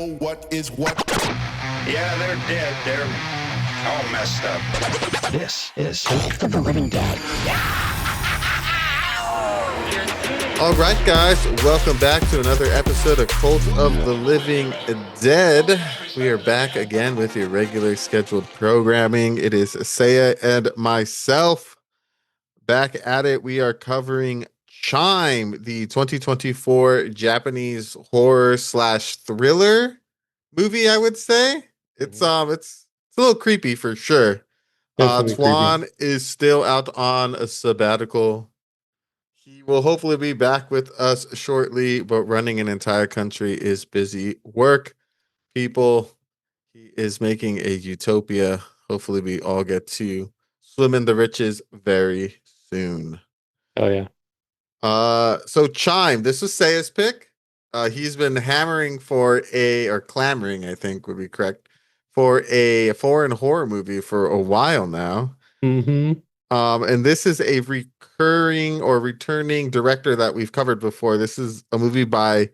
know what is what. Yeah, they're dead. They're all messed up. This is Cult of the Living Dead. All right, guys, welcome back to another episode of Cult of the Living Dead. We are back again with your regular scheduled programming. It is Cea and myself back at it. We are covering Chime, the 2024 Japanese horror slash thriller movie, I would say. It's a little creepy for sure. Tuan is still out on a sabbatical. He will hopefully be back with us shortly, but running an entire country is busy work. People, he is making a utopia. Hopefully we all get to swim in the riches very soon. Oh yeah. So Chime, this was Sea's pick. He's been hammering or clamoring, I think would be correct, for a foreign horror movie for a while now. Mm-hmm. And this is a recurring or returning director that we've covered before. This is a movie by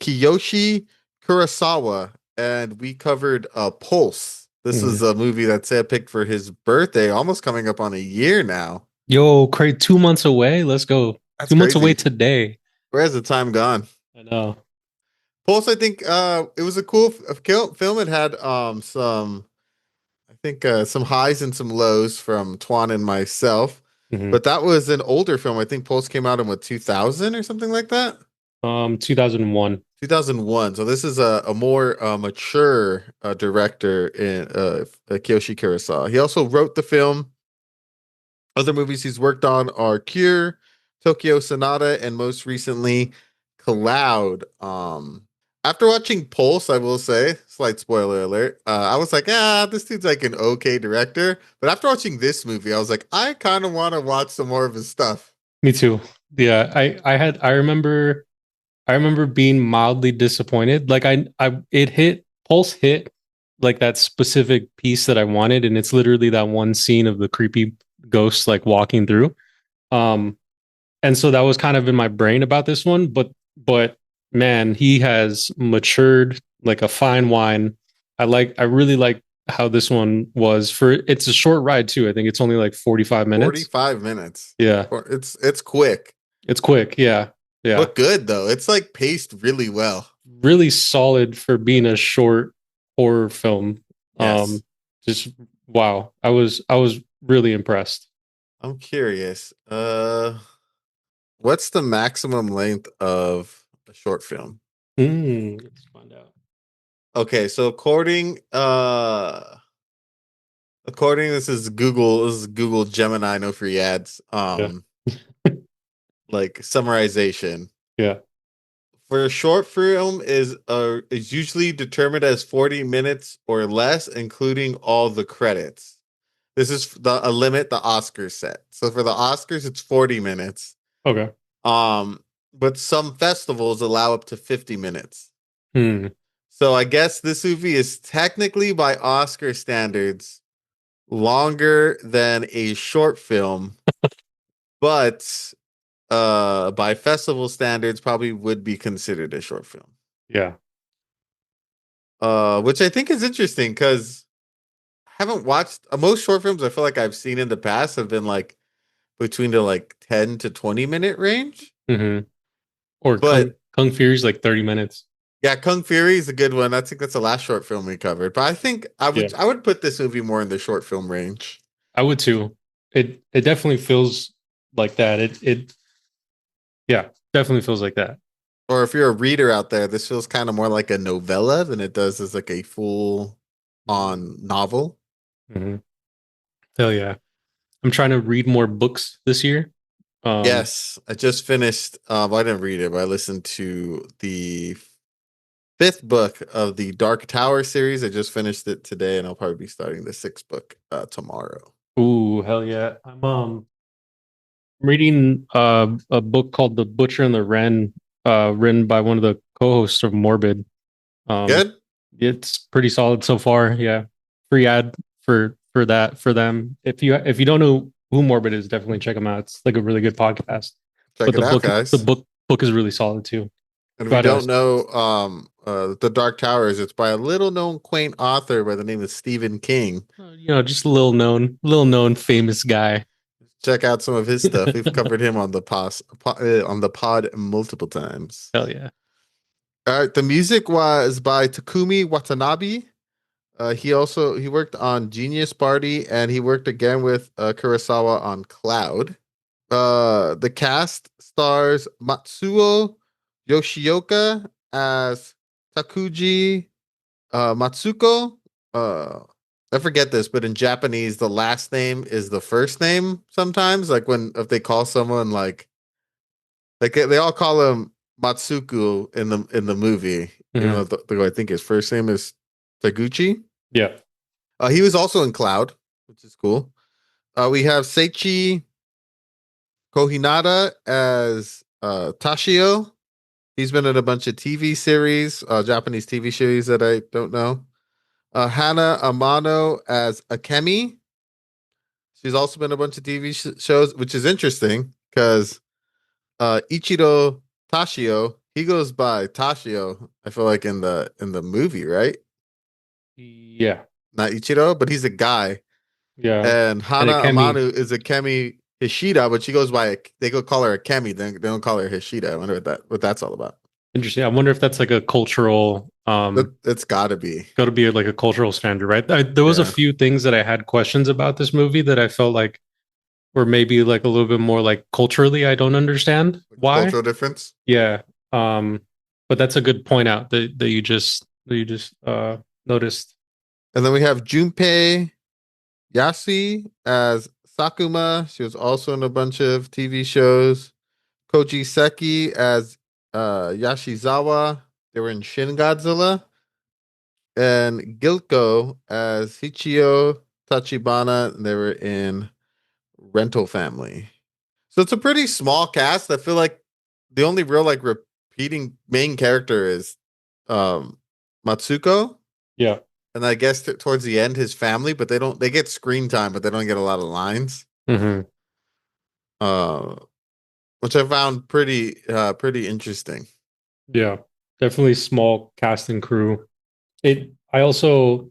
Kiyoshi Kurosawa, and we covered Pulse. This is a movie that Seth picked for his birthday, almost coming up on a year now. Yo, Craig, 2 months away. Let's go. That's 2 months crazy. away today. Where's the time gone? I know. Pulse, I think it was a cool film. It had some highs and some lows from Tuan and myself. Mm-hmm. But that was an older film. I think Pulse came out in 2000 or something like that. 2001. 2001. So this is a more mature director in Kiyoshi Kurosawa. He also wrote the film. Other movies he's worked on are Cure, Tokyo Sonata, and most recently Cloud. After watching Pulse, I will say, slight spoiler alert, I was like, this dude's like an okay director. But after watching this movie, I was like, I kind of want to watch some more of his stuff. Me too. Yeah, I remember being mildly disappointed. Like Pulse hit like that specific piece that I wanted, and it's literally that one scene of the creepy ghost like walking through. And so that was kind of in my brain about this one, but man, he has matured like a fine wine. I really like how this one was it's a short ride too. I think it's only like 45 minutes. 45 minutes. Yeah. It's quick. It's quick. Yeah. Yeah. But good though. It's like paced really well. Really solid for being a short horror film. Yes. Just wow. I was really impressed. I'm curious. What's the maximum length of a short film? Let's find out. Okay, so according this is Google Gemini, no free ads. Like summarization. Yeah. For a short film is usually determined as 40 minutes or less, including all the credits. This is a limit the Oscars set. So for the Oscars, it's 40 minutes. Okay. But some festivals allow up to 50 minutes. So I guess this movie is technically by Oscar standards longer than a short film, but by festival standards probably would be considered a short film. Yeah. Which I think is interesting because I haven't watched most short films I feel like I've seen in the past have been like between the like 10 to 20 minute range. Mm-hmm. Or Kung Fury's like 30 minutes. Yeah, Kung Fury is a good one. I think that's the last short film we covered. But I think I would put this movie more in the short film range. I would too. It definitely feels like that. It definitely feels like that. Or if you're a reader out there, this feels kind of more like a novella than it does as like a full on novel. Mm-hmm. Hell yeah. I'm trying to read more books this year. Yes, I just finished. I didn't read it, but I listened to the 5th book of the Dark Tower series. I just finished it today, and I'll probably be starting the 6th book tomorrow. Ooh, hell yeah! I'm reading a book called The Butcher and the Wren, written by one of the co-hosts of Morbid. Good. It's pretty solid so far. Yeah, free ad for them. If you don't know who Morbid is, definitely check them out. It's like a really good podcast. Check it out, guys. The book is really solid too. And if you But don't know The Dark Towers, it's by a little known quaint author by the name of Stephen King. just a little known famous guy. Check out some of his stuff. We've covered him on the on the pod multiple times. Hell yeah. All right, the music was by Takumi Watanabe. He worked on Genius Party, and he worked again with Kurosawa on Cloud. The cast stars Matsuo Yoshioka as Takuji Matsuko. I forget this, but in Japanese, the last name is the first name. Sometimes, like if they call someone like they all call him Matsuku in the movie, even Mhm. though I think his first name is Taguchi. Yeah. He was also in Cloud, which is cool. We have Seichi Kohinada as Tashio. He's been in a bunch of TV series, Japanese TV series that I don't know. Hana Amano as Akemi. She's also been in a bunch of TV shows, which is interesting because Ichiro Tashio, he goes by Tashio. I feel like in the movie, right? Yeah. Not Ichiro, but he's a guy. Yeah. And And Hana Akemi. Amano is Akemi Hishida, but she goes by they go call her Akemi. They don't call her Hishida. I wonder what that's all about. Interesting. I wonder if that's like a cultural It's got to be. got to be like a cultural standard, right? There was a Yeah. few things that I had questions about this movie that I felt like were maybe like a little bit more like culturally I don't understand why. Cultural difference. Yeah. Um but that's a good point out that you just noticed. And then we have Junpei Yasi as Sakuma. She was also in a bunch of TV shows. Koji Seki as Yashizawa. They were in Shin Godzilla. And Gilko as Hichio Tachibana. They were in Rental Family. So it's a pretty small cast. I feel like the only real like repeating main character is Matsuko. Yeah. And I guess towards the end, his family, but they get screen time, but they don't get a lot of lines. Hmm. Uh, which I found pretty interesting. Yeah. Definitely small cast and crew. I also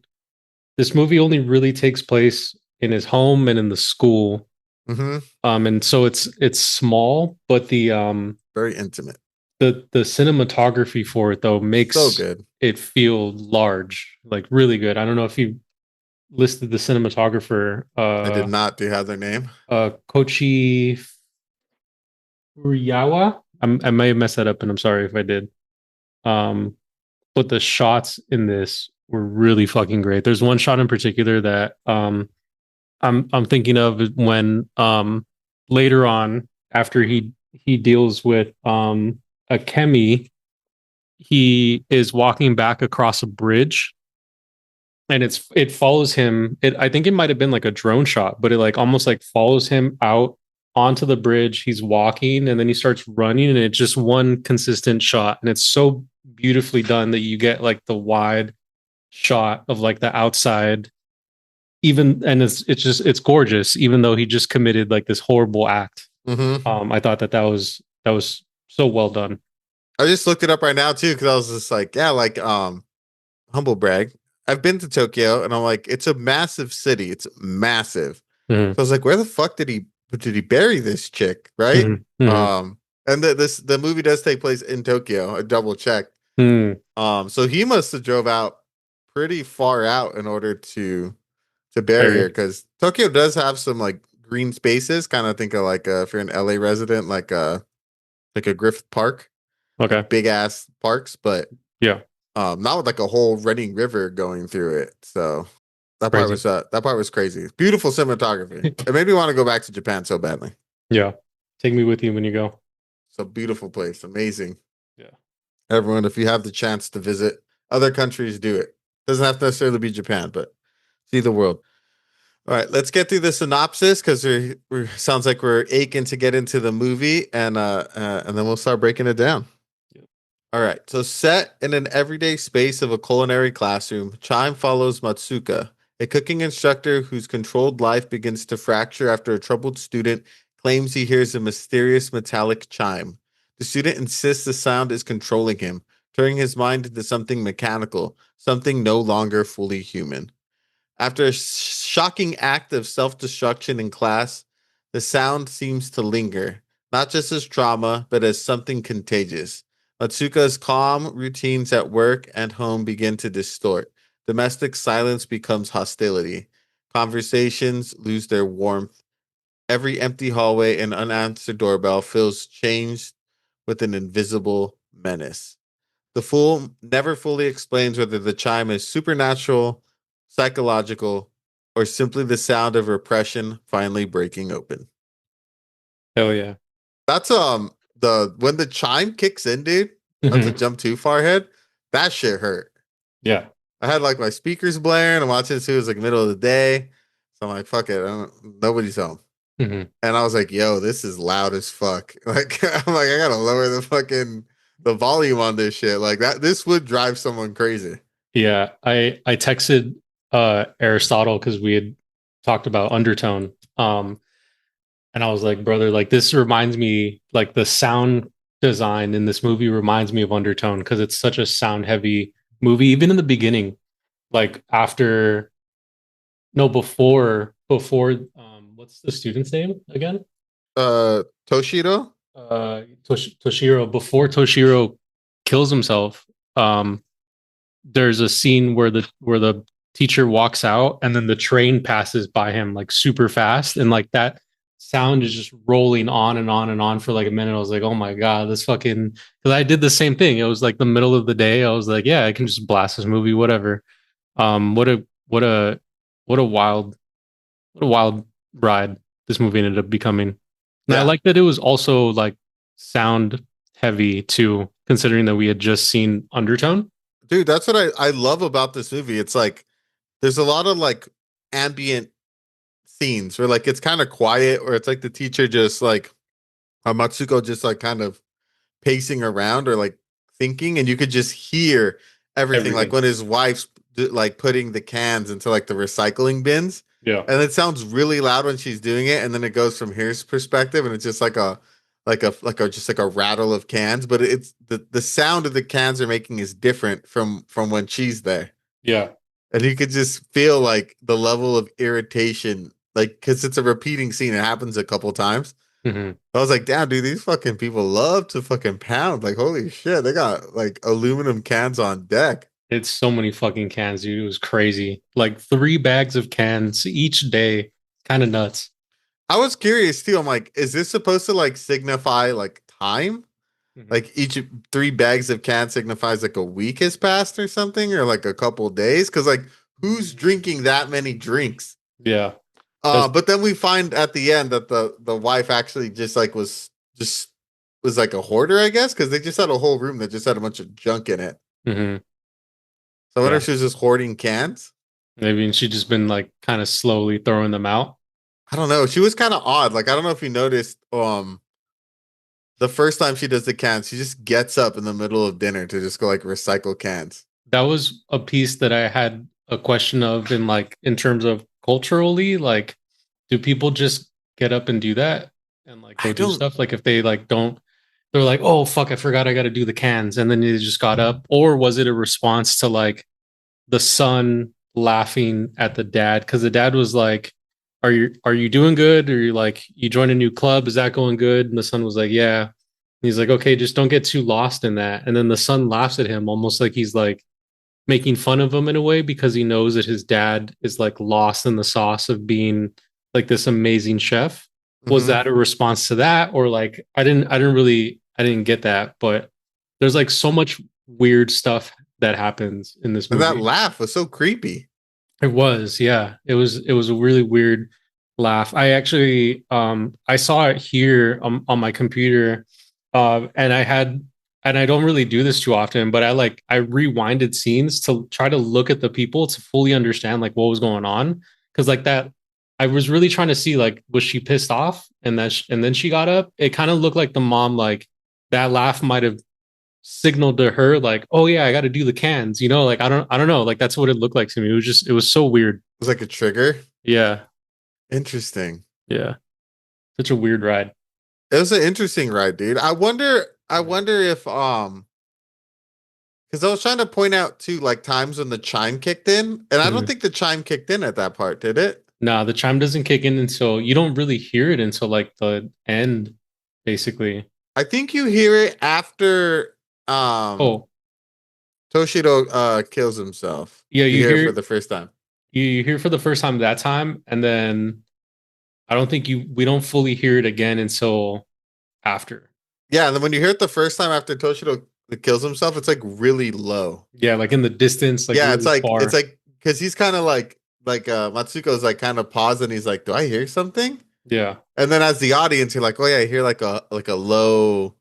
this movie only really takes place in his home and in the school. Hmm. And so it's small, but Very intimate. the cinematography for it though makes So good. it feel large, like really good. I don't know if you listed the cinematographer, I did not. Do you have their name? Kochi Furiyawa. I may have messed that up, and I'm sorry if I did. Um, but the shots in this were really fucking great. There's one shot in particular that I'm thinking of when later on after he deals with a chemi, he is walking back across a bridge and it follows him. I think it might have been like a drone shot, but it like almost like follows him out onto the bridge. He's walking and then he starts running and it's just one consistent shot. And it's so beautifully done that you get like the wide shot of like the outside even, and it's gorgeous even though he just committed like this horrible act. Hmm. I thought that was so well done. I just looked it up right now too because I was just like, yeah, like humble brag. I've been to Tokyo and I'm like, it's a massive city. It's massive. Mhm. So I was like, where the fuck did he bury this chick? Right. Mhm. Mhm. And the movie does take place in Tokyo. I double checked. Mhm. So he must have drove out pretty far out in order to bury her Very because Tokyo does have some like green spaces. Kind of think of like if you're an LA resident, like a Griffith Park, okay. like big ass parks, but Yeah, not with like a whole running river going through it. So crazy. that part was crazy. Beautiful cinematography. It made me want to go back to Japan so badly. Yeah, take me with you when you go. It's a beautiful place, amazing. Yeah, Everyone, if you have the chance to visit other countries, do it. Doesn't have to necessarily be Japan, but see the world. All right, let's get through the synopsis because we sounds like we're aching to get into the movie, and then we'll start breaking it down. Yep. All right, so set in an everyday space of a culinary classroom, Chime follows Matsuka, a cooking instructor whose controlled life begins to fracture after a troubled student claims he hears a mysterious metallic chime. The student insists the sound is controlling him, turning his mind into something mechanical, something no longer fully human. After a shocking act of self destruction in class, the sound seems to linger, not just as trauma, but as something contagious. Matsuka's calm routines at work and home begin to distort. Domestic silence becomes hostility. Conversations lose their warmth. Every empty hallway and unanswered doorbell feels changed with an invisible menace. The fool never fully explains whether the chime is supernatural, psychological, or simply the sound of repression finally breaking open. Hell yeah. That's the when the chime kicks in, dude. Not to jump too far ahead. That shit hurt. Yeah. I had like my speakers blaring. I'm watching this. It was like middle of the day, so I'm like, fuck it. Nobody's home. Mhm. And I was like, yo, this is loud as fuck. Like, I'm like, I gotta lower the volume on this shit. Like that, this would drive someone crazy. Yeah. I texted Aristotle because we had talked about undertone. And I was like, brother, like this reminds me, like the sound design in this movie reminds me of Undertone because it's such a sound heavy movie. Even in the beginning, like after, no, before, what's the student's name again? Toshiro? Toshiro. Before Toshiro kills himself, um, there's a scene where the teacher walks out and then the train passes by him like super fast and like that sound is just rolling on and on and on for like a minute. I was like, oh my god, this fucking, because I did the same thing. It was like the middle of the day. I was like, yeah, I can just blast this movie, whatever. What a what a what a wild what a wild ride this movie ended up becoming. And I Yeah. like that it was also like sound heavy too, considering that we had just seen Undertone. Dude, that's what I love about this movie. It's like there's a lot of like ambient scenes where like it's kind of quiet, or it's like the teacher just like Matsuko just like kind of pacing around or like thinking, and you could just hear everything. Like Everything. when his wife's like putting the cans into like the recycling bins, Yeah. and it sounds really loud when she's doing it, and then it goes from his perspective, and it's just like a just like a rattle of cans, but it's the sound of the cans are making is different from when she's there, Yeah. and you could just feel like the level of irritation, like because it's a repeating scene, it happens a couple times. Mhm. I was like, damn, dude, these fucking people love to fucking pound. Like, holy shit, they got like aluminum cans on deck. It's so many fucking cans, dude. It was crazy. Like 3 bags of cans each day. Kind of nuts. I was curious too. I'm like, is this supposed to like signify like time? Mhm. Like each 3 bags of cans signifies like a week has passed or something, or like a couple days? Because like, who's drinking that many drinks? Yeah. That's, But then we find at the end that the wife actually just like was like a hoarder, I guess, because they just had a whole room that just had a bunch of junk in it. mhm. So I wonder Yeah. if she was just hoarding cans. Maybe she just been like kind of slowly throwing them out. I don't know. She was kind of odd. Like I don't know if you noticed. The first time she does the cans, she just gets up in the middle of dinner to just go like recycle cans. That was a piece that I had a question of in like in terms of culturally, like do people just get up and do that and like I go do don't. stuff? Like if they like don't, they're like, oh fuck, I forgot I got to do the cans, and then they just got up, or was it a response to like the son laughing at the dad because the dad was like, are you doing good? Or you like you joined a new club? Is that going good? And the son was like, yeah. And he's like, okay, just don't get too lost in that. And then the son laughs at him almost like he's like making fun of him in a way because he knows that his dad is like lost in the sauce of being like this amazing chef. Was Mhm. that a response to that? Or like I didn't get that, but there's like so much weird stuff that happens in this And that movie. laugh was so creepy. It was, yeah. It was a really weird laugh. I actually I saw it here on my computer, and I don't really do this too often, but I rewinded scenes to try to look at the people to fully understand like what was going on. Cause like that I was really trying to see like was she pissed off and and then she got up. It kind of looked like the mom like that laugh might have signaled to her like, oh yeah, I got to do the cans, like I don't know, like that's what it looked like to me. It was so weird. It was like a trigger. Yeah. Interesting. Yeah. Such a weird ride. It was an interesting ride, dude. I wonder. I wonder if because I was trying to point out too, like times when the chime kicked in, and I don't Mhm. think the chime kicked in at that part, did it? Nah, the chime doesn't kick in until you don't really hear it until like the end, basically. I think you hear it after Oh, Toshido kills himself. yeah, You hear it for the first time. you hear for the first time that time, and then I don't think we don't fully hear it again until after. Yeah, and then when you hear it the first time after Toshido kills himself, it's like really low. Yeah, like in the distance, like Yeah, really it's far. like because he's kind of like Matsuko's like kind of paused and he's like, "Do I hear something?" Yeah. And then as the audience, you're like, "Oh yeah, I hear like a low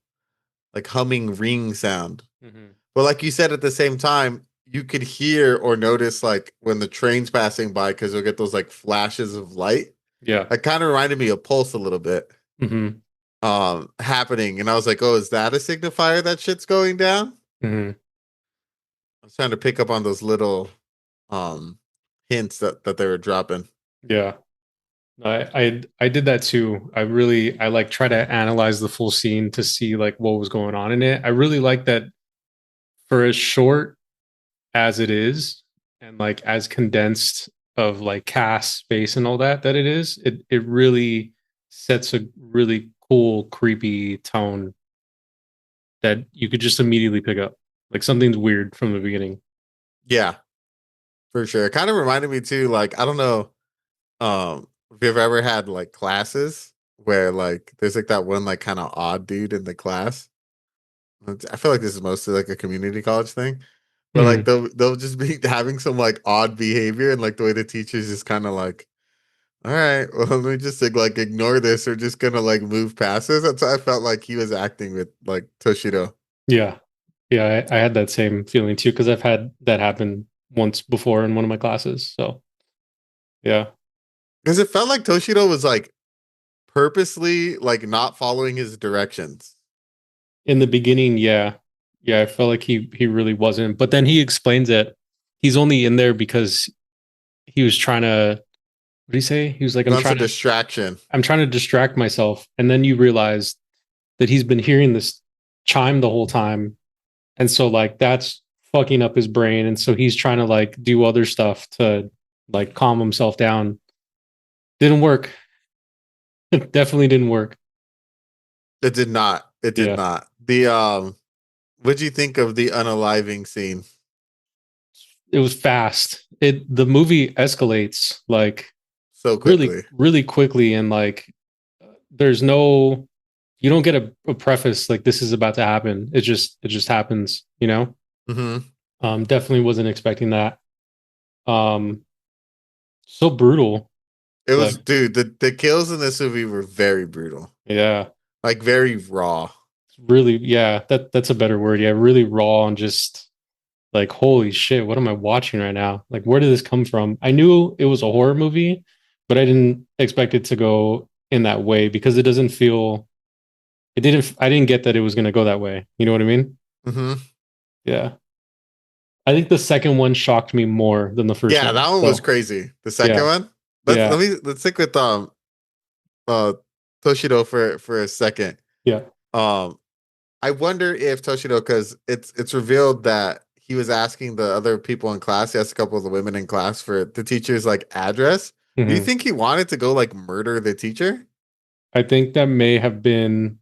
like humming ring sound." Hmm. But like you said, at the same time, you could hear or notice like when the train's passing by because you'll get those like flashes of light. Yeah. That kind of reminded me of Pulse a little bit Hmm. happening, and I was like, "Oh, is that a signifier that shit's going down?" Hmm. I was trying to pick up on those little um hints that they were dropping. Yeah. I did that too. I like try to analyze the full scene to see like what was going on in it. I really like that for as short as it is and like as condensed of like cast space and all that it is, it really sets a really cool, creepy tone that you could just immediately pick up. Like something's weird from the beginning. Yeah, for sure. It kind of reminded me too, like, I don't know, if you've ever had like classes where like there's like that one like kind of odd dude in the class. I feel like this is mostly like a community college thing. But like Mhm. they'll just be having some like odd behavior and like the way the teacher's just kind of like, all right, well, let me just like ignore this or just gonna like move past this. That's how I felt like he was acting with like Toshido. Yeah. Yeah, I had that same feeling too because I've had that happen once before in one of my classes. So yeah. Because it felt like Toshido was like purposely like not following his directions. In the beginning, yeah. Yeah, I felt like he really wasn't. But then he explains it. He's only in there because he was trying to what did he say? He was like, He wants a distraction. I'm trying to distract myself. And then you realize that he's been hearing this chime the whole time. And so like that's fucking up his brain. And so he's trying to like do other stuff to like calm himself down. Didn't work. Definitely didn't work. It did not. It did Yeah. not. The what'd you think of the unaliving scene? It was fast. The movie escalates like So really, quickly. really quickly and like there's no you don't get a preface like this is about to happen. It just happens, you know? Hmm. Definitely wasn't expecting that. Um, so brutal. It Like, was, dude, the kills in this movie were very brutal. yeah, Like very raw. really, yeah, that's a better word. Yeah, really raw and just like, holy shit, what am I watching right now? Like, where did this come from? I knew it was a horror movie, but I didn't expect it to go in that way because it doesn't feel, I didn't get that it was going to go that way. You know what I mean? Hmm. Yeah. I think the second one shocked me more than the first Yeah, one. that one was So, crazy. The second yeah, one. yeah, Let's stick with uh Toshido for a second. yeah. Um I wonder if Toshido, because it's revealed that he was asking the other people in class, he asked a couple of the women in class for the teacher's like address. Do you Mhm. think he wanted to go like murder the teacher? I think that may have been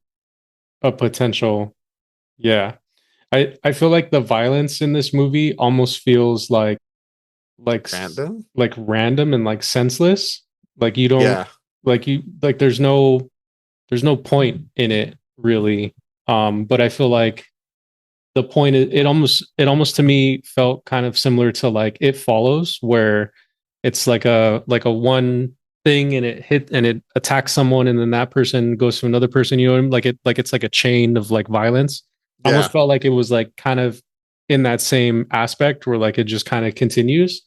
a potential. Yeah. I feel like the violence in this movie almost feels like Random? like random and like senseless. Like you don't Yeah. like there's no point in it really. But I feel like the point is it almost to me felt kind of similar to like It Follows where it's like a one thing and it hit and it attacks someone and then that person goes to another person, you know what I mean? Like it's like a chain of like violence. I Yeah. almost felt like it was like kind of in that same aspect where like it just kind of continues.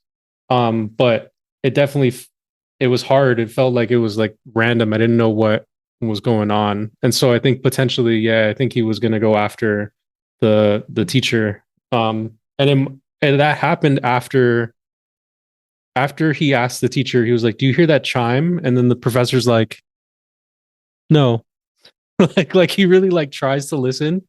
But it definitely it was hard. It felt like it was like random. I didn't know what was going on. And so I think potentially, yeah, I think he was gonna go after the teacher. And that happened after he asked the teacher, he was like, "Do you hear that chime?" And then the professor's like, "No." Like he really like tries to listen,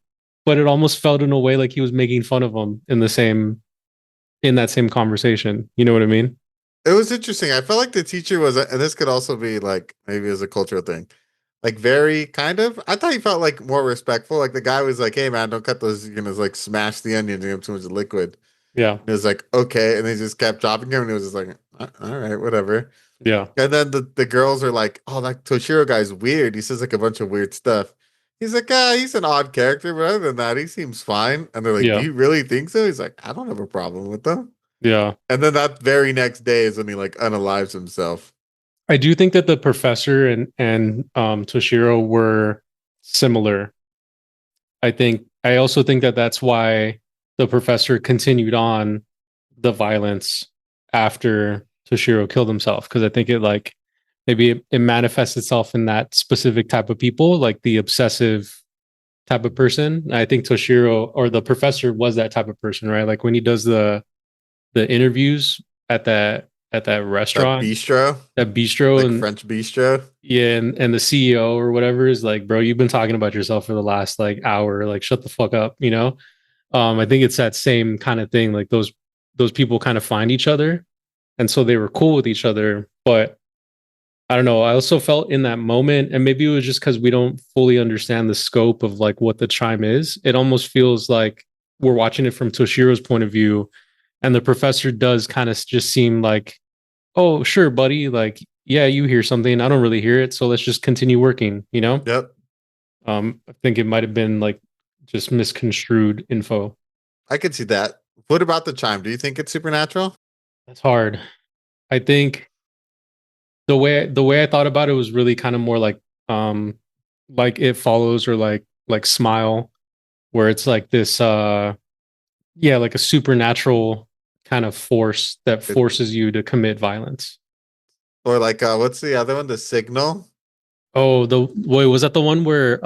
but it almost felt in a way like he was making fun of him in that same conversation. You know what I mean? It was interesting. I felt like the teacher was, and this could also be like maybe as a cultural thing, like very kind of. I thought he felt like more respectful. Like the guy was like, "Hey man, don't cut those. You're gonna like smash the onions. You have too much liquid." Yeah. He was like, "Okay," and they just kept dropping him, and he was just like, All right, whatever." Yeah. And then the girls are like, "Oh, that Toshiro guy's weird. He says like a bunch of weird stuff." He's like, he's an odd character, but other than that, he seems fine." And they're like, "Do Yeah. you really think so?" He's like, "I don't have a problem with them." Yeah. And then that very next day is when he like unalives himself. I do think that the professor and Toshiro were similar. I also think that that's why the professor continued on the violence after Toshiro killed himself, because I think it like maybe it manifests itself in that specific type of people, like the obsessive type of person. I think Toshiro or the professor was that type of person, right? Like when he does the interviews at that That restaurant, bistro, that bistro, like and French bistro. yeah, and the CEO or whatever is like, bro, you've been talking about yourself for the last like hour. Like, shut the fuck up, you know? I think it's that same kind of thing. Like those people kind of find each other, and so they were cool with each other. But I don't know. I also felt in that moment, and maybe it was just because we don't fully understand the scope of like what the chime is. It almost feels like we're watching it from Toshiro's point of view, and the professor does kind of just seem like, oh, sure, buddy. Like, yeah, you hear something. I don't really hear it. So let's just continue working, you know? Yep, I think it might have been like just misconstrued info. I could see that. What about the chime? Do you think it's supernatural? That's hard. I think the way I thought about it was really kind of more like It Follows or like Smile, where it's like this yeah, like a supernatural kind of force that It, forces you to commit violence. or like what's the other one? The signal, Oh, the wait, was that the one where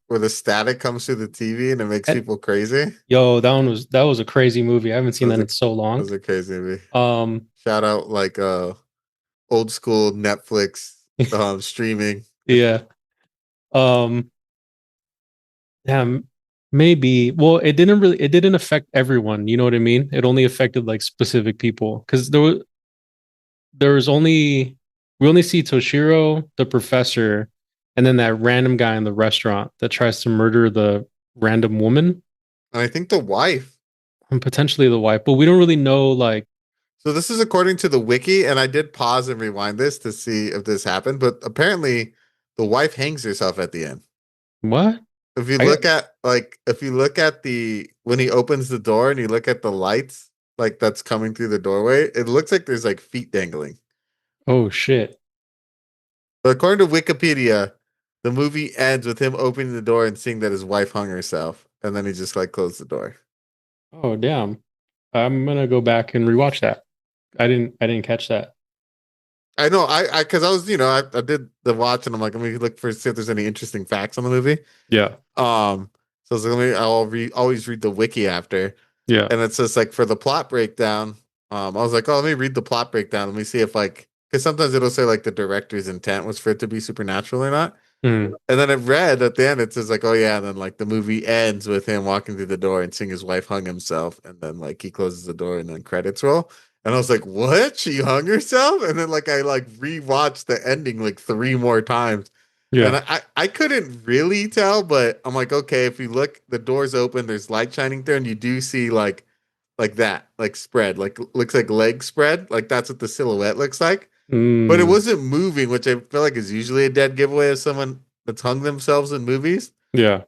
where the static comes through the TV and it makes at, people crazy. yo, that was a crazy movie. I haven't That seen was that a in so that long. was a crazy movie. Um Shout out like old school Netflix streaming. yeah. Um Damn, maybe. Well, it didn't affect everyone, you know what I mean? It only affected like specific people because there was only we only see Toshiro, the professor, and then that random guy in the restaurant that tries to murder the random woman And I think the wife. and potentially the wife, but we don't really know like So this is according to the wiki, and I did pause and rewind this to see if this happened, but apparently the wife hangs herself at the end. what? If you I look at if you look at the when he opens the door and you look at the lights like that's coming through the doorway, it looks like there's like feet dangling. oh shit. But according to Wikipedia, the movie ends with him opening the door and seeing that his wife hung herself, and then he just like closed the door. Oh damn. I'm gonna go back and rewatch that. I didn't catch that. I know, because I was, I did the watch and I'm like, let me look for see if there's any interesting facts on the movie. Yeah. So I was like, always read the wiki after, Yeah. and it says like for the plot breakdown. I was like, oh, let me read the plot breakdown. Let me see if like, because sometimes it'll say like the director's intent was for it to be supernatural or not. Mm, And then it read at the end, it says like, oh yeah, and then like the movie ends with him walking through the door and seeing his wife hung himself, and then like he closes the door and then credits roll. And I was like, what? She hung herself? And then like I like rewatched the ending like three more times. And yeah. I couldn't really tell, but I'm like, okay, if you look, the door's open, there's light shining through, and you do see like that, like spread, like looks like leg spread, like that's what the silhouette looks like. But it Mm, wasn't moving, which I feel like is usually a dead giveaway of someone that's hung themselves in movies. yeah.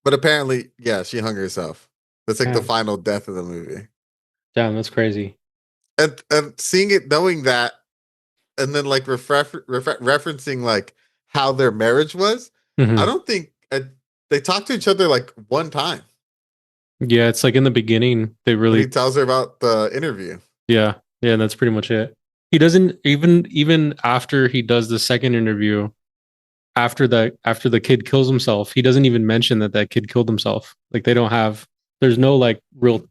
But apparently, yeah, she hung herself. That's like the Damn. final death of the movie. Damn, that's crazy. And seeing it, knowing that, and then like referencing like how their marriage was, I Mhm. don't think they talked to each other like one time Yeah, it's like in the beginning, they when he really, tells her about the interview. yeah, yeah, that's pretty much it. He doesn't even after he does the second interview, after the kid kills himself, he doesn't even mention that that kid killed himself. Like they don't have, there's no like real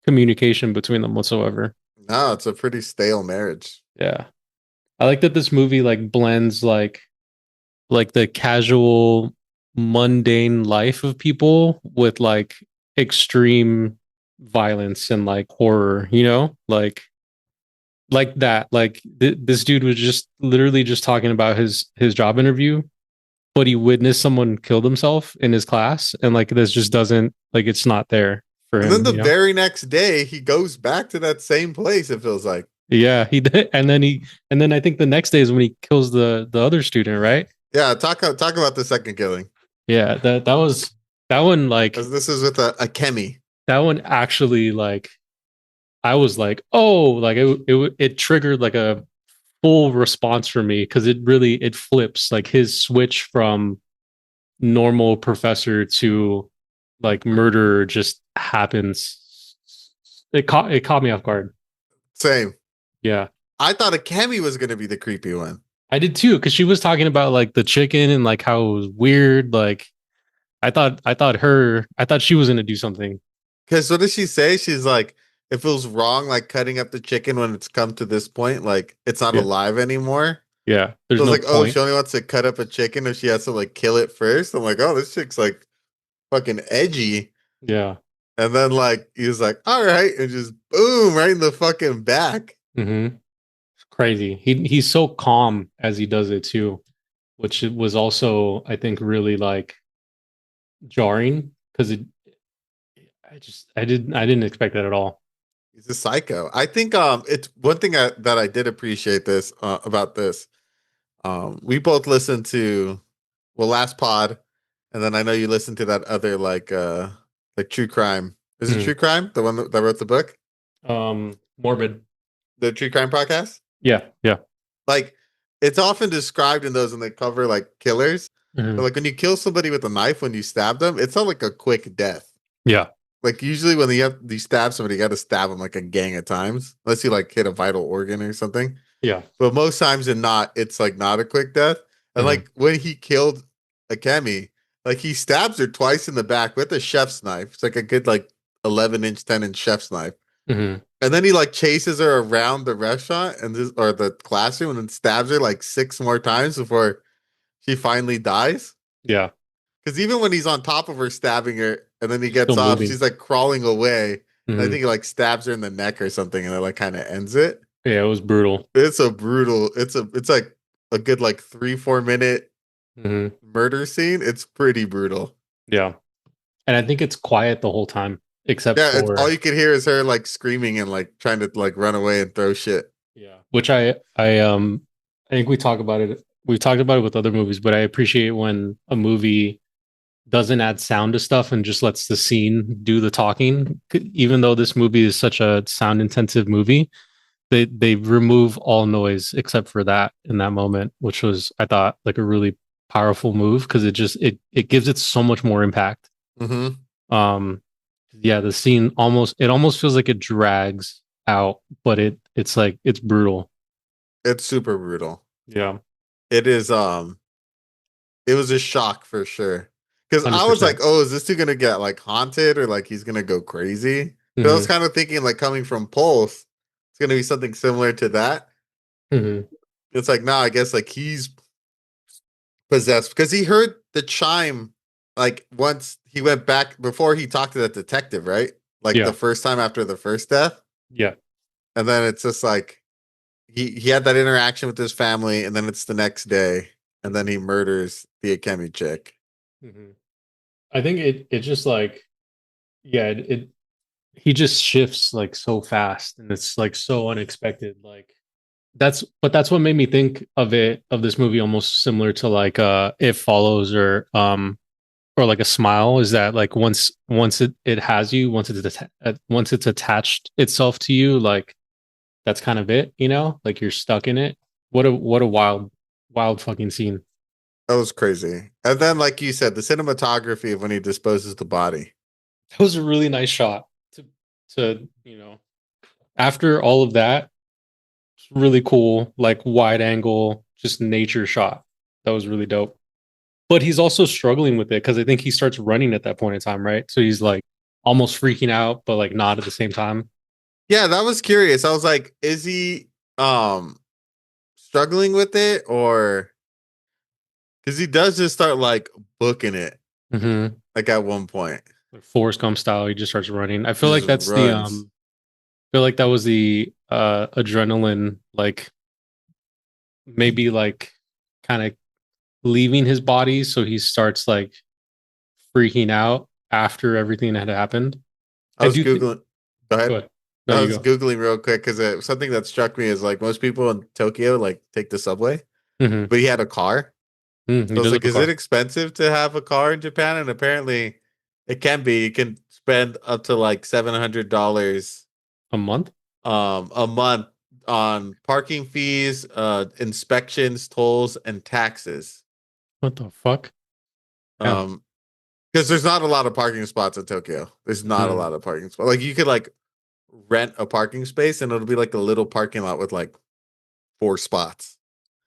communication between them whatsoever. No, it's a pretty stale marriage. Yeah, I like that this movie like blends like the casual. mundane life of people with like extreme violence and like horror, like that. Like this dude was just literally just talking about his job interview, but he witnessed someone kill themselves in his class, and like this just doesn't like it's not there for And then him, the very next day, he goes back to that same place. It feels like. Yeah, he did, and then I think the next day is when he kills the other student, right? Yeah, talk about the second killing. Yeah, that was that one like As this is with a chemi. that one actually like I was like, oh, like it triggered like a full response for me because it flips like his switch from normal professor to like murderer just happens. It caught me off guard. Same. Yeah. I thought a chemi was going to be the creepy one. I did too, because she was talking about like the chicken and like how it was weird. Like I thought she was gonna do something. Because what does she say? She's like, it feels wrong, like cutting up the chicken when it's come to this point, like it's not Yeah. alive anymore. Yeah. There's So it's no like, oh, point. she only wants to cut up a chicken if she has to like kill it first. I'm like, oh, this chick's like fucking edgy. Yeah. And then like he's like, all right, and just boom, right in the fucking back. Mm-hmm. It's crazy. He's so calm as he does it too, which was also, I think, really like jarring because I didn't expect that at all. He's a psycho. I think it's one thing that I did appreciate this about this. We both listened to last pod, and then I know you listened to that other like true crime. Is it Mhm. true crime? The one that wrote the book? Morbid. The true crime podcast? Yeah. Yeah. Like it's often described in those when they cover like killers. But Mhm. like when you kill somebody with a knife when you stab them, it's not like a quick death. Yeah. Like usually when you stab somebody, you got to stab them like a gang of times, unless you like hit a vital organ or something. Yeah. But most times it's like not a quick death. And Mhm. like when he killed Akemi, like he stabs her twice in the back with a chef's knife. It's like a good like 11-inch, 10-inch chef's knife. Mhm. And then he like chases her around the restaurant or the classroom and then stabs her like 6 more times before she finally dies. Yeah. Because even when he's on top of her stabbing her and then he He's still gets off, moving. she's like crawling away. And I Mhm. think he like stabs her in the neck or something and it like kind of ends it. Yeah, it was brutal. It's a brutal, it's like a good like 3-4 minute Mhm. murder scene. It's pretty brutal. Yeah. And I think it's quiet the whole time, except Yeah, it's all for you can hear is her like screaming and like trying to like run away and throw shit. yeah, which I think we talk about it. We've talked about it with other movies, but I appreciate when a movie doesn't add sound to stuff and just lets the scene do the talking. Even though this movie is such a sound intensive movie, they remove all noise except for that in that moment, which was I thought like a really powerful move because it gives it so much more impact. Mm-hmm. Um, yeah, the scene almost feels like it drags out, but it's like it's brutal. It's super brutal. Yeah, It is it was a shock for sure. Because I was like, 100%. oh, is this dude gonna get like haunted or like he's gonna go crazy? But I was Hmm. kind of thinking like coming from Pulse, it's gonna be something similar to that. Hmm. It's like, nah, I guess like he's possessed because he heard the chime like once he went back before he talked to that detective, right? Like the Yeah, first time after the first death. yeah. And then it's just like he had that interaction with his family, and then it's the next day, and then he murders the Akemi chick. Hmm. I think it just like yeah it he just shifts like so fast and it's like so unexpected. Like that's what made me think of this movie almost similar to like It Follows or like a Smile is that like once it has you once it's attached itself to you like that's kind of it, like you're stuck in it. What a wild fucking scene. That was crazy. And then, like you said, the cinematography of when he disposes the body. That was a really nice shot to after all of that, it's really cool like wide angle just nature shot. That was really dope. But he's also struggling with it because I think he starts running at that point in time, right? So he's like almost freaking out, but like not at the same time. Yeah, that was curious. I was like, is he struggling with it or Because he does just start like booking it, Mm-hmm. like at one point. Like Forrest Gump style, he just starts running. I feel Just like that's the runs. I feel like that was the adrenaline, like maybe like kind of leaving his body, so he starts like freaking out after everything had happened. I I was do think. Googling. Go ahead. Go ahead. No, I you was go. Googling real quick because something that struck me is like most people in Tokyo like take the subway, Mm-hmm. but he had a car. He So I was does have like, a is it car. expensive to have a car in Japan? And apparently it can be. You can spend up to like $700 A month? a month on parking fees, inspections, tolls, and taxes. What the fuck? Yeah. Um, because there's not a lot of parking spots in Tokyo. There's not a Mm-hmm. lot of parking spots. Like you could like rent a parking space and it'll be like a little parking lot with like 4 spots.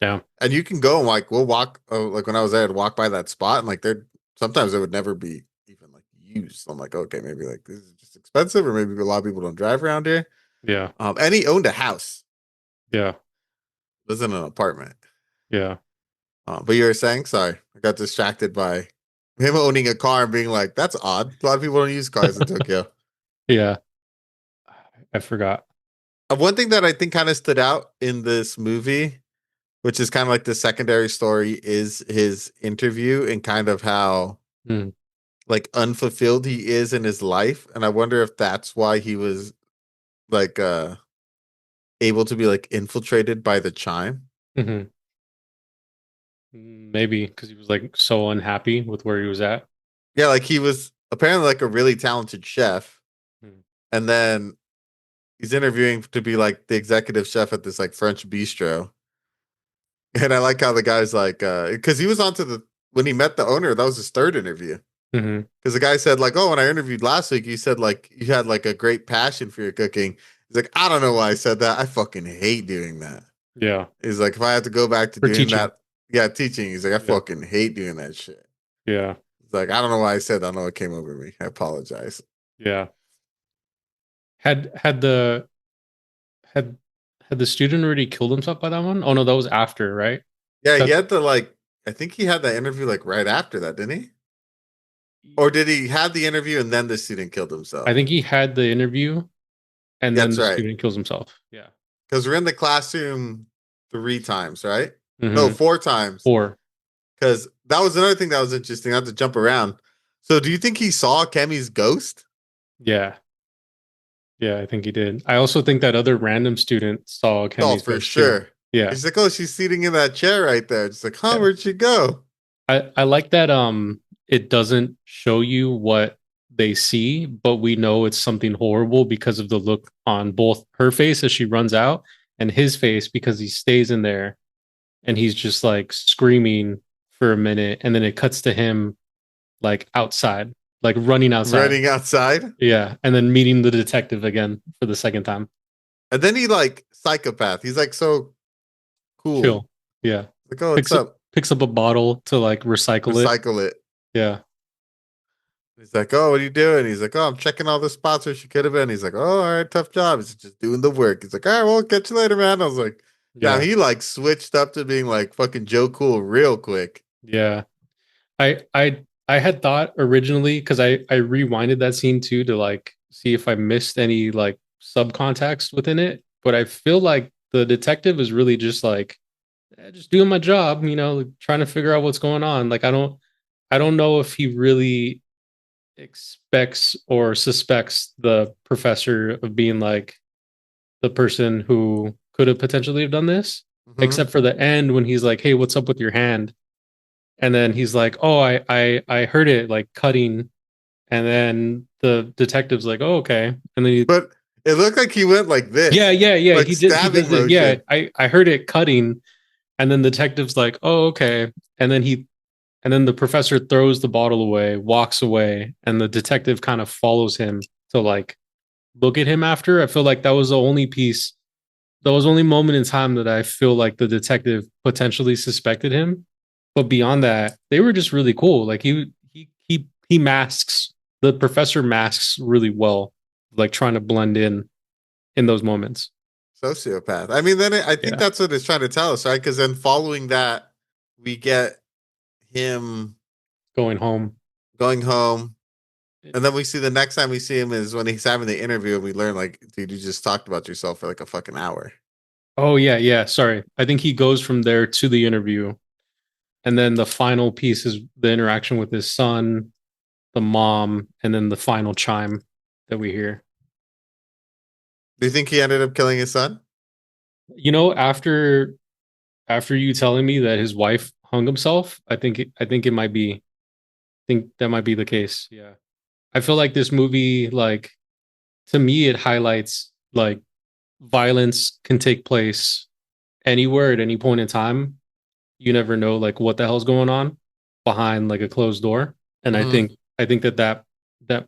Yeah. And you can go and like we'll walk like when I was there, I'd walk by that spot and like there sometimes it would never be even like used. So I'm like, okay, maybe like this is just expensive, or maybe a lot of people don't drive around here. Yeah. And he owned a house, Yeah. was in an apartment. Yeah. But you were saying, sorry, I got distracted by him owning a car and being like, that's odd. A lot of people don't use cars in Tokyo. Yeah. I forgot. One thing that I think kind of stood out in this movie, which is kind of like the secondary story, is his interview and kind of how Mm. like unfulfilled he is in his life. And I wonder if that's why he was like able to be like infiltrated by the chime. Mm-hmm. Maybe because he was like so unhappy with where he was at. Yeah, like he was apparently like a really talented chef. Mm. And then he's interviewing to be like the executive chef at this like French bistro. And I like how the guy's like, because he was on to the when he met the owner, that was his third interview. Mm-hmm. Because the guy said, like, oh, when I interviewed last week, you said like you had like a great passion for your cooking. He's like, I don't know why I said that. I fucking hate doing that. Yeah. He's like, if I had to go back to For doing teaching. that, yeah, teaching. He's like, I Yeah. fucking hate doing that shit. Yeah. He's like, I don't know why I said that. I know it came over me. I apologize. Yeah. Had the had had the student already killed himself by that one? Oh no, that was after, right? Yeah, he That had to like I think he had that interview like right after that, didn't he? Or did he have the interview and then the student killed I himself? think he had the interview and then That's the right. student kills himself. Yeah. Because we're in the classroom 3 times, right? No, Mm-hmm. 4 times. Or Because that was another thing that was interesting. I had to jump around. So, do you think he saw Kemi's ghost? yeah. Yeah, I think he did. I also think that other random student saw Oh, Kemi's for ghost too. sure. Yeah. He's like, oh, she's sitting in that chair right there. Just like, huh, Yeah. where'd she go? I like that it doesn't show you what they see, but we know it's something horrible because of the look on both her face as she runs out and his face because he stays in there and he's just like screaming for a minute and then it cuts to him like outside, like running outside. Running outside. Yeah, and then meeting the detective again for the second time. And then he like psychopath. He's like so cool. Chill. Yeah. Like, oh, what's up? Picks up a bottle to like recycle it. Recycle it. Yeah. He's like, oh, what are you doing? He's like, oh, I'm checking all the spots where she could have been. He's like, oh, all right, tough job. He's just doing the work. He's like, all right, well, catch you later, man. I was like, now Yeah. he like switched up to being like fucking Joe Cool real quick. Yeah. I had thought originally because I rewinded that scene too to like see if I missed any like subcontext within it, but I feel like the detective is really just like just doing my job, like, trying to figure out what's going on. Like I don't know if he really expects or suspects the professor of being like the person who could have potentially have done this, Mm-hmm. except for the end when he's like, "Hey, what's up with your hand?" And then he's like, "Oh, I heard it like cutting." And then the detective's like, "Oh, okay." And then But it looked like he went like yeah, this, yeah, yeah. like He stabbing does it. Yeah, motion. I heard it cutting. And then the detective's like, "Oh, okay." And then the professor throws the bottle away, walks away, and the detective kind of follows him to like look at him after. I feel like that was the only piece, that was the only moment in time that I feel like the detective potentially suspected him. But beyond that, they were just really cool. Like he masks, the professor masks really well, like trying to blend in those moments. Sociopath. I mean, then I think Yeah. that's what it's trying to tell us, right? Because then following that, we get him Going home. going home. And then we see the next time we see him is when he's having the interview and we learn like, dude, you just talked about yourself for like a fucking hour. Oh yeah. Sorry. I think he goes from there to the interview. And then the final piece is the interaction with his son, the mom, and then the final chime that we hear. Do you think he ended up killing his son? After you telling me that his wife hung himself, I think that might be the case. Yeah. I feel like this movie, like, to me, it highlights like violence can take place anywhere at any point in time. You never know like what the hell's going on behind like a closed door. And Mhm. I think that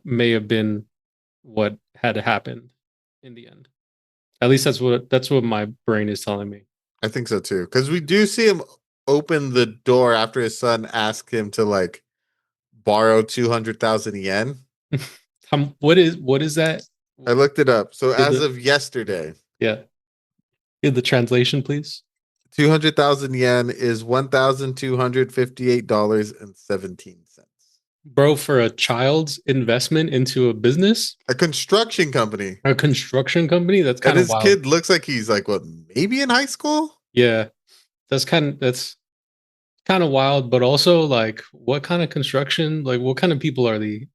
may have been what had happened in the end. At least that's what my brain is telling me. I think so too. Because we do see him open the door after his son asked him to like borrow 200,000 yen. What is that? I looked it up. So Give as the of yesterday, Yeah. Give the translation, please. 200,000 yen is $1,258.17. Bro, for a child's investment into a business, A construction company. a construction company, that's And kind of his wild. kid looks like he's like, what, maybe in high school? Yeah. That's kind of wild, but also like what kind of construction, like what kind of people are we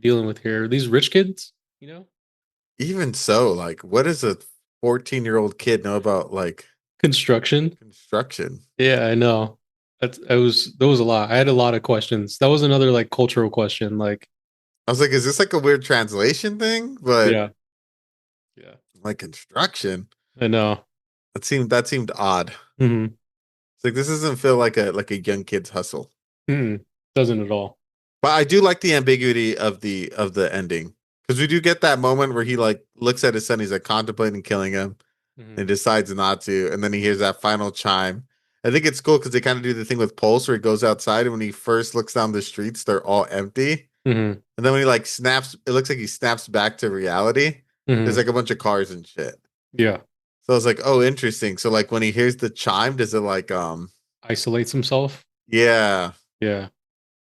dealing with here? Are these rich kids, you know? Even so, like, what does a 14-year-old kid know about like Construction. construction? Yeah, I know. That was a lot. I had a lot of questions. That was another like cultural question. Like, I was like, is this like a weird translation thing? But yeah, yeah, like construction, I know. that seemed odd. Hmm. It's like this doesn't feel like a young kid's hustle. Doesn't at all. But I do like the ambiguity of the ending because we do get that moment where he like looks at his son, he's like contemplating killing him, Hmm. and decides not to, and then he hears that final chime. I think it's cool because they kind of do the thing with Pulse where he goes outside and when he first looks down the streets, they're all empty. Hmm. And then when he like snaps, it looks like he snaps back to reality. There's Hmm. like a bunch of cars and shit. Yeah, So I was like, oh, interesting. So like when he hears the chime, does it like isolates himself. yeah. Yeah,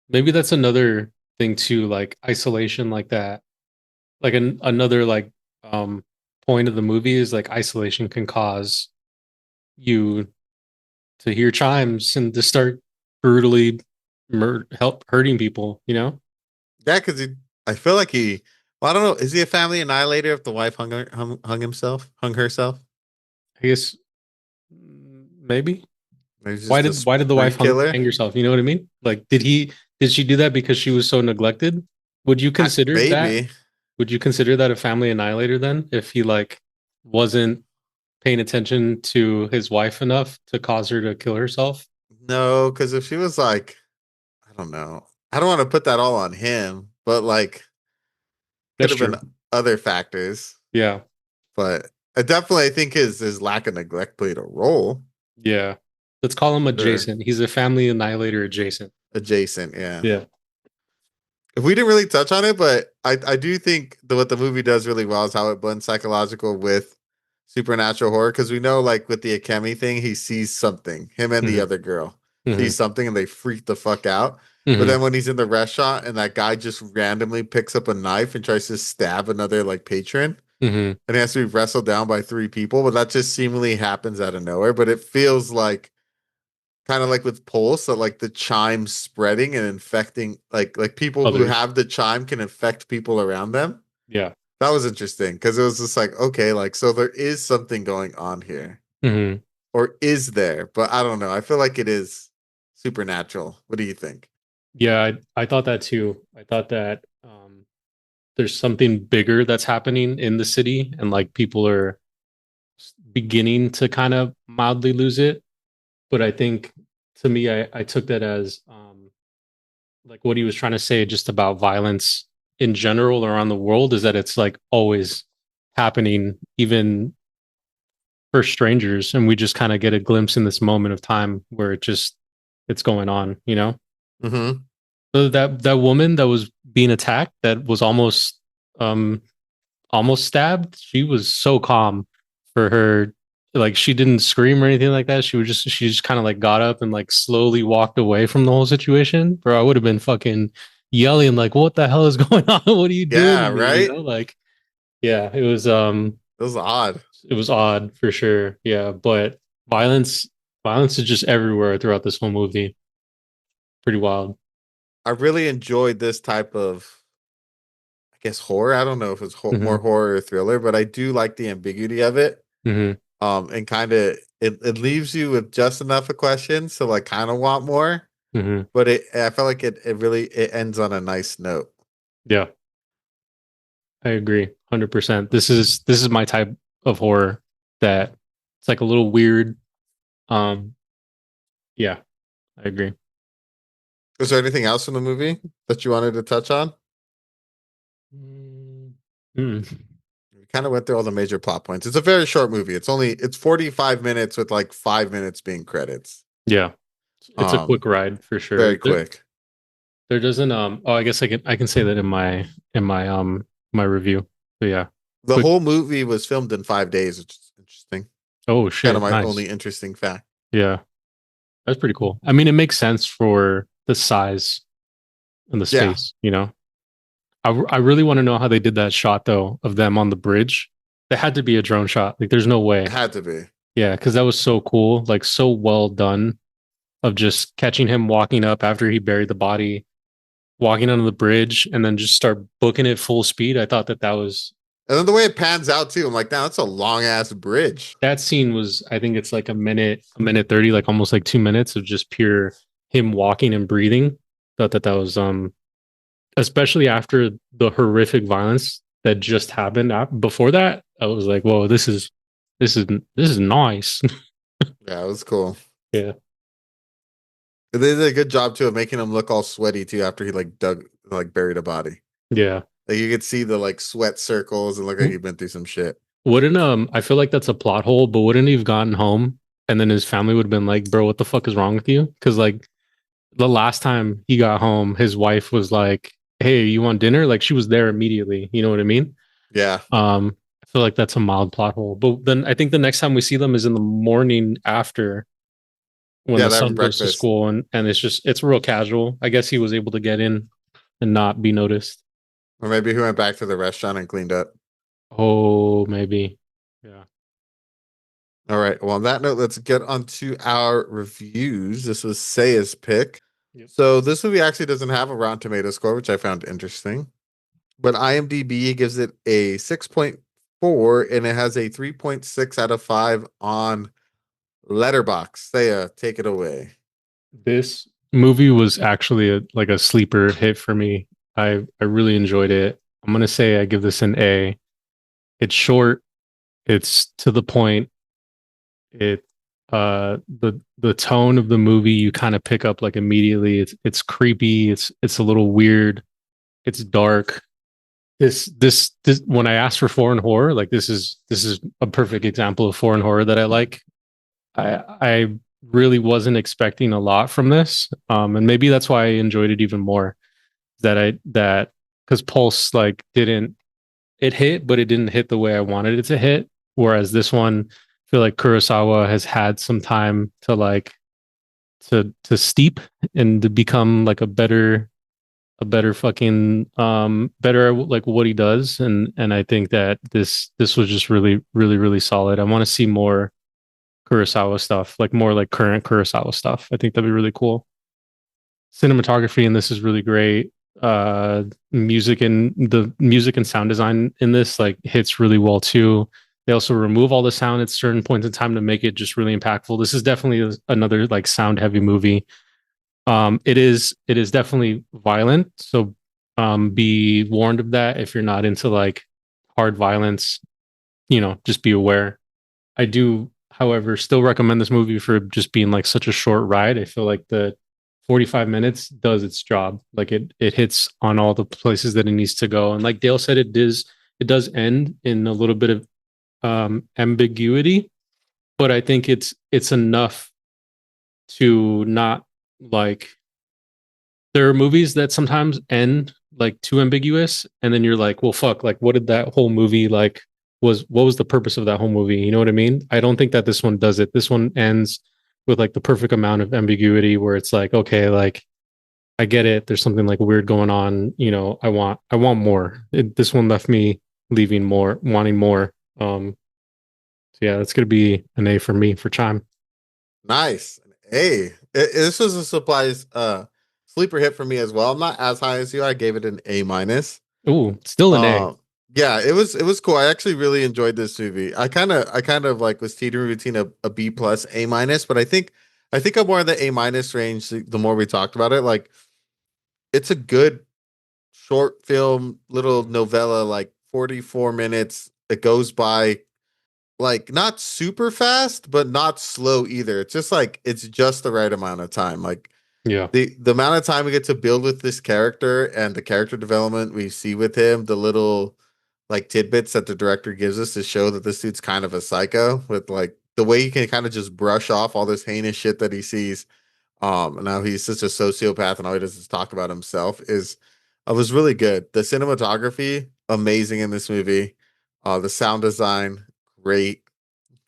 maybe that's another thing too. Like isolation, like that. Like another like um point of the movie is like isolation can cause you to hear chimes and to start brutally help hurting people, you know? Yeah, because I feel like well, I don't know. Is he a family annihilator if the wife hung herself? I guess maybe. Or he's Why just a did why did the spree wife killer? hang herself? You know what I mean? Like did she do that because she was so neglected? Would you consider that Maybe. would you consider that a family annihilator then if he like wasn't paying attention to his wife enough to cause her to kill herself? No, because if she was like, I don't know. I don't want to put that all on him, but like could That's have been true. other factors. Yeah. But I definitely think his lack of neglect played a role. Yeah. Let's call him Sure. adjacent. He's a family annihilator adjacent. Adjacent, yeah. Yeah. If we didn't really touch on it, but I do think what the movie does really well is how it blends psychological with supernatural horror. Because we know, like with the Akemi thing, he sees something. Him and the Hmm. other girl Hmm. sees something, and they freak the fuck out. But Hmm. then when he's in the restaurant and that guy just randomly picks up a knife and tries to stab another like patron, Hmm. and he has to be wrestled down by three people, but that just seemingly happens out of nowhere. But it feels like kind of like with Pulse, so like the chime spreading and infecting like people who Others. have the chime can infect people around them. Yeah. That was interesting because it was just like, okay, like so there is something going on here. Hmm. Or is there? But I don't know. I feel like it is supernatural. What do you think? Yeah, I thought that too. I thought that there's something bigger that's happening in the city, and like people are beginning to kind of mildly lose it. But I think to me, I took that as like what he was trying to say just about violence in general around the world is that it's like always happening, even for strangers, and we just kind of get a glimpse in this moment of time where it's going on, you know? Mm-hmm. So that woman that was being attacked, that was um almost stabbed, she was so calm for her like she didn't scream or anything like that. She just kind of like got up and like slowly walked away from the whole situation. Bro, I would have been fucking yelling like, "What the hell is going on? What are you doing to Yeah, me?" You right. know, like yeah, It was odd. it was odd for sure. Yeah, but violence violence is just everywhere throughout this whole movie. Pretty wild. I really enjoyed this type of, I guess, horror. I don't know if it's more Hmm. horror or thriller, but I do like the ambiguity of it. Hmm. And kind of it leaves you with just enough of questions to like kind of want more. Hmm. But I felt like it really it ends on a nice note. Yeah, I agree, 100%. This is my type of horror that it's like a little weird. Um, yeah, I agree. Was there anything else in the movie that you wanted to touch on? Mm. Mm. We kind of went through all the major plot points. It's a very short movie. It's 45 minutes with like 5 minutes being credits. Yeah, it's a quick Um, ride for sure. very quick. There doesn't oh, I guess I can say that in my review. But yeah, The quick. whole movie was filmed in 5 days, which is interesting. Oh Kind of shit, my nice. only interesting fact. Yeah, that's pretty cool. I mean, it makes sense for the size and the Yeah, space. You know, I really want to know how they did that shot though of them on the bridge. That had to be a drone shot. Like, there's no it way. had to be. Yeah, because that was so cool. Like, so well done of just catching him walking up after he buried the body, walking onto the bridge, and then just start booking it full speed. I thought that was And then the way it pans out too, I'm like, now that's a long ass bridge. that scene was, I think it's like a minute 30, like almost like 2 minutes of just pure him walking and breathing. Thought that was especially after the horrific violence that just happened before that. I was like, whoa, this is nice. Yeah, it was cool. Yeah. They did a good job too of making him look all sweaty too after he like buried a body. Yeah. Like you could see the like sweat circles and look like he'd been through some shit. Wouldn't I feel like that's a plot hole, but wouldn't he have gotten home and then his family would have been like, bro, what the fuck is wrong with you? Because like the last time he got home, his wife was like, "Hey, you want dinner?" Like she was there immediately. You know what I mean? Yeah. I feel like that's a mild plot hole. But then I think the next time we see them is in the morning after when Yeah, the they're having son goes to breakfast. school and it's real casual. I guess he was able to get in and not be noticed. Or maybe he went back to the restaurant and cleaned up. Oh, maybe. Yeah. All right. Well, on that note, let's get on to our reviews. This was Saya's pick. Yep. So this movie actually doesn't have a Rotten Tomato score, which I found interesting. But IMDb gives it a 6.4 and it has a 3.6 out of 5 on Letterbox. Saya, take it away. This movie was actually like a sleeper hit for me. I really enjoyed it. I'm gonna say I give this an A. It's short. It's to the point. It the tone of the movie you kind of pick up like immediately. It's creepy. It's a little weird. It's dark. This when I asked for foreign horror, like this is a perfect example of foreign horror that I like. I really wasn't expecting a lot from this, and maybe that's why I enjoyed it even more. That because Pulse like didn't it hit, but it didn't hit the way I wanted it to hit. Whereas this one, I feel like Kurosawa has had some time to like to steep and to become like a better fucking better like what he does, and I think that this was just really solid. I want to see more Kurosawa stuff, like more like current Kurosawa stuff. I think that'd be really cool. Cinematography in this is really great. Music and sound design in this like hits really well too. They also remove all the sound at certain points in time to make it just really impactful. This is definitely another like sound heavy movie. It is definitely violent, so be warned of that if you're not into like hard violence. Just be aware. I do, however, still recommend this movie for just being like such a short ride. I feel like the 45 minutes does its job. Like it hits on all the places that it needs to go. And like Dale said, it does end in a little bit of ambiguity, but I think it's enough to not like there are movies that sometimes end like too ambiguous and then you're like, well fuck, like what did that whole movie like was what was the purpose of that whole movie? You know what I mean? I don't think that this one does it. This one ends with like the perfect amount of ambiguity where it's like, okay, like I get it. There's something like weird going on. I want more. This one left me leaving more, wanting more. So yeah, that's gonna be an A for me for Chime. Nice. Hey, this was a surprise sleeper hit for me as well. I'm not as high as you. I gave it an A minus. Ooh, still an A. Yeah, it was cool. I actually really enjoyed this movie. I kind of like was teetering between a B plus A minus, but I think I'm more in the A minus range the more we talked about it. Like it's a good short film, little novella, like 44 minutes. It goes by like not super fast, but not slow either. It's just like it's just the right amount of time. Like Yeah. the amount of time we get to build with this character and the character development we see with him, the little like tidbits that the director gives us to show that this dude's kind of a psycho with like the way he can kind of just brush off all this heinous shit that he sees. And now he's such a sociopath and all he does is talk about himself is was really good. The cinematography, amazing in this movie. The sound design, great.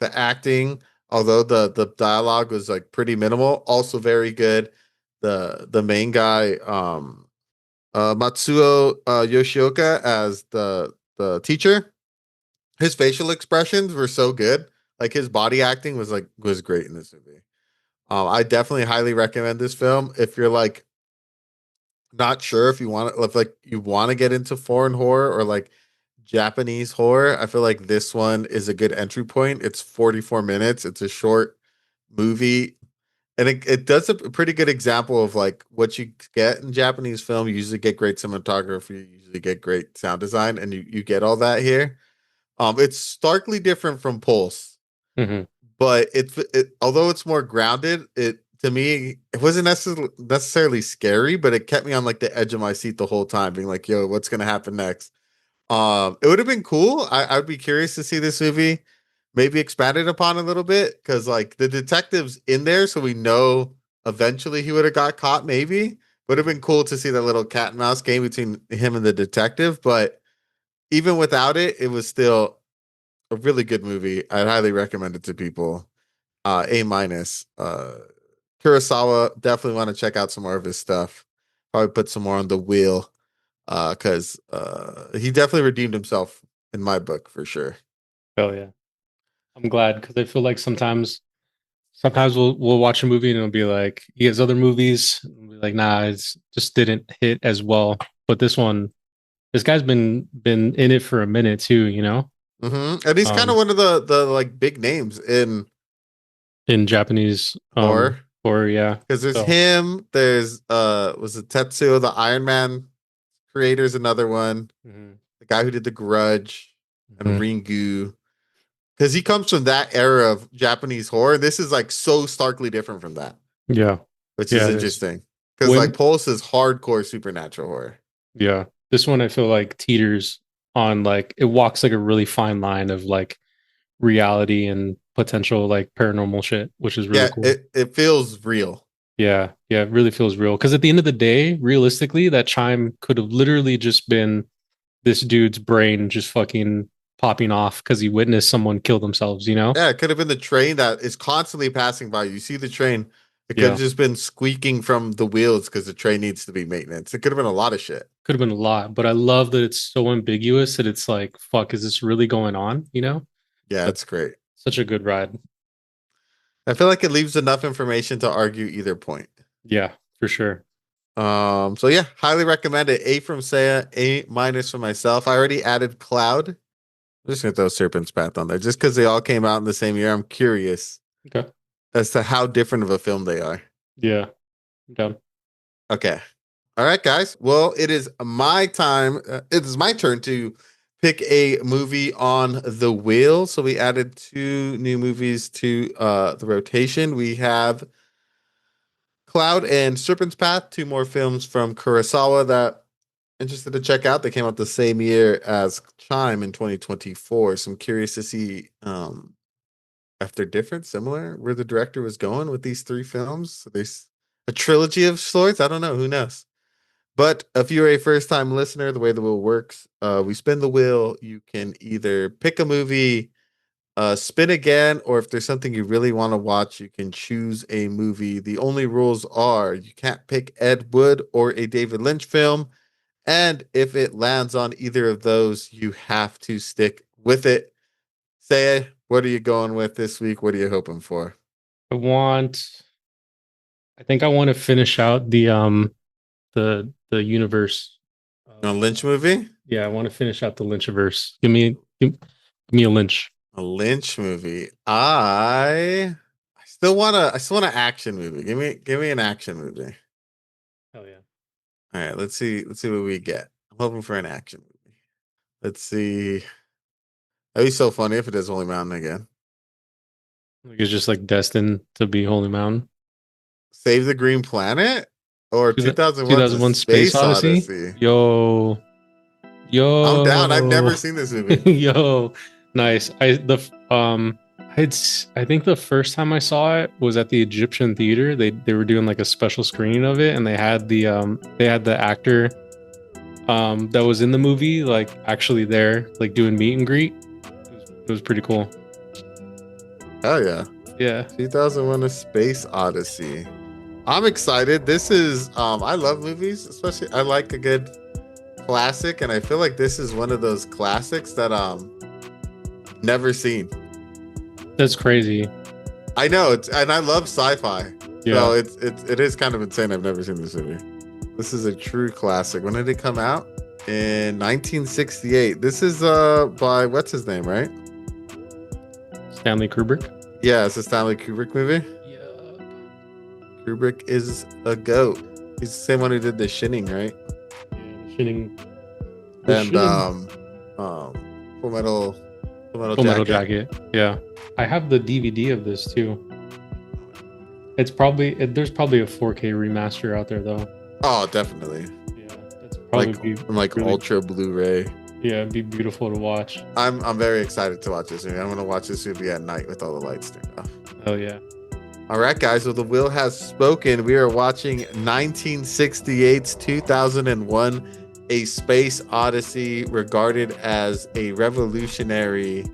The acting, although the dialogue was like pretty minimal, also very good. The main guy, Matsuo Yoshioka as the teacher, his facial expressions were so good. Like his body acting was great in this movie. I definitely highly recommend this film if you're like not sure if like you want to get into foreign horror or like Japanese horror. I feel like this one is a good entry point. It's 44 minutes. It's a short movie. And it does a pretty good example of like what you get in Japanese film. You usually get great cinematography, you usually get great sound design, and you get all that here. It's starkly different from Pulse, Hmm. but although it's more grounded, it to me it wasn't necessarily scary, but it kept me on like the edge of my seat the whole time, being like, "Yo, what's gonna happen next?" It would have been cool. I'd be curious to see this movie maybe expanded upon a little bit because like the detective's in there, so we know eventually he would have got caught. Maybe would have been cool to see that little cat and mouse game between him and the detective. But even without it, it was still a really good movie. I'd highly recommend it to people. A minus. Kurosawa, definitely want to check out some more of his stuff. Probably put some more on the wheel because he definitely redeemed himself in my book for sure. Hell yeah. I'm glad because I feel like sometimes we'll watch a movie and it'll be like he has other movies and we'll be like nah it's just didn't hit as well. But this guy's been in it for a minute too, And he's kind of um one of the like big names in Japanese horror horror, yeah. because there's So him. There's was it Tetsuo the Iron Man creator's another one. mhm, The guy who did The Grudge and mhm. Ringu because he comes from that era of Japanese horror. This is like so starkly different from that, Yeah. which is Yeah, it is. interesting because like When Pulse is hardcore supernatural horror. Yeah. This one I feel like teeters on like it walks like a really fine line of like reality and potential like paranormal shit, which is really Yeah, cool. it feels real. Yeah, yeah, it really feels real. Because at the end of the day, realistically, that chime could have literally just been this dude's brain just fucking popping off because he witnessed someone kill themselves, you know? Yeah, it could have been the train that is constantly passing by. You see the train. It could have Yeah, just been squeaking from the wheels because the train needs to be maintenance. It could have been a lot of shit. could have been a lot, but I love that it's so ambiguous that it's like, fuck, is this really going on? You know? Yeah, That's it's great. such a good ride. I feel like it leaves enough information to argue either point. Yeah, for sure. So yeah, highly recommend it. A from Seiya, A minus for myself. I already added Cloud. I'm just gonna throw Serpent's Path on there just because they all came out in the same year. I'm curious Okay. as to how different of a film they are. Yeah, I'm down. Okay. All right, guys. Well, it is my time. It is my turn to pick a movie on the wheel. So we added two new movies to the rotation. We have Cloud and Serpent's Path, two more films from Kurosawa that interested to check out. They came out the same year as Chime in 2024. So I'm curious to see if they're different, similar, where the director was going with these three films. So there's a trilogy of sorts. I don't know. Who knows? But if you're a first time listener, the way the wheel works, we spin the wheel. You can either pick a movie, spin again, or if there's something you really want to watch, you can choose a movie. The only rules are you can't pick Ed Wood or a David Lynch film. And if it lands on either of those, you have to stick with it. Say, what are you going with this week? What are you hoping for? I think I want to finish out the universe. A Lynch movie? Yeah, I want to finish out the Lynchiverse. Give me a Lynch. A Lynch movie. I still want an action movie. Give me an action movie. Hell yeah. All right, let's see what we get. I'm hoping for an action movie. Let's see. That'd be so funny if it is Holy Mountain again. Like it's just like destined to be Holy Mountain. Save the Green Planet or 2001 2001 Space Odyssey. Yo. I'm down. I've never seen this movie. Yo. Nice. I think the first time I saw it was at the Egyptian Theater. They were doing like a special screening of it, and they had the actor that was in the movie like actually there, like doing meet and greet. It was pretty cool. Hell yeah. Yeah. 2001 A Space Odyssey. I'm excited. This is I love movies, especially I like a good classic, and I feel like this is one of those classics that never seen. That's crazy. I know and I love sci-fi. Yeah. So it is kind of insane. I've never seen this movie. This is a true classic. When did it come out? In 1968. This is by what's his name, right? Stanley Kubrick. Yeah, it's a Stanley Kubrick movie. Yeah. Kubrick is a goat. He's the same one who did The Shining, right? Yeah, Shining. And Full Metal Jacket. Yeah. I have the DVD of this too. There's probably a 4K remaster out there though. Oh, definitely. Yeah, that's probably like really, ultra Blu-ray. Yeah, it'd be beautiful to watch. I'm very excited to watch this movie. I'm gonna watch this movie at night with all the lights turned off. Oh yeah. All right, guys. Well, the wheel has spoken. We are watching 1968's 2001 A Space Odyssey, regarded as a revolutionary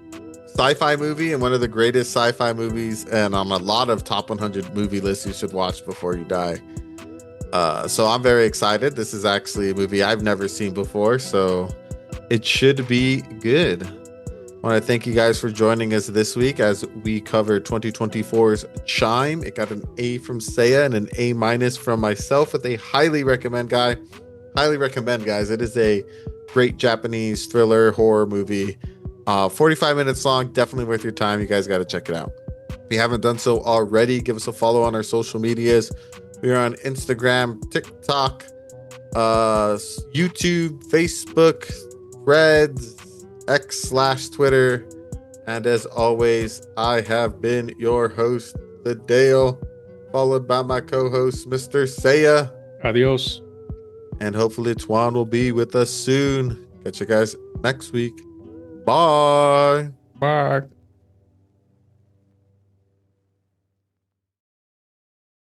sci-fi movie and one of the greatest sci-fi movies, and on a lot of top 100 movie lists you should watch before you die. So I'm very excited. This is actually a movie I've never seen before, so it should be good. I want to thank you guys for joining us this week as we cover 2024's Chime. It got an A from Cea and an A- from myself with a highly recommend, guys. It is a great Japanese thriller horror movie. 45 minutes long, definitely worth your time. You guys got to check it out. If you haven't done so already, give us a follow on our social medias. We are on Instagram, TikTok, YouTube, Facebook, Threads, X/Twitter. And as always, I have been your host, the Dale, followed by my co-host, Mr. Cea. Adios. And hopefully Tuan will be with us soon. Catch you guys next week. Bye. Bye.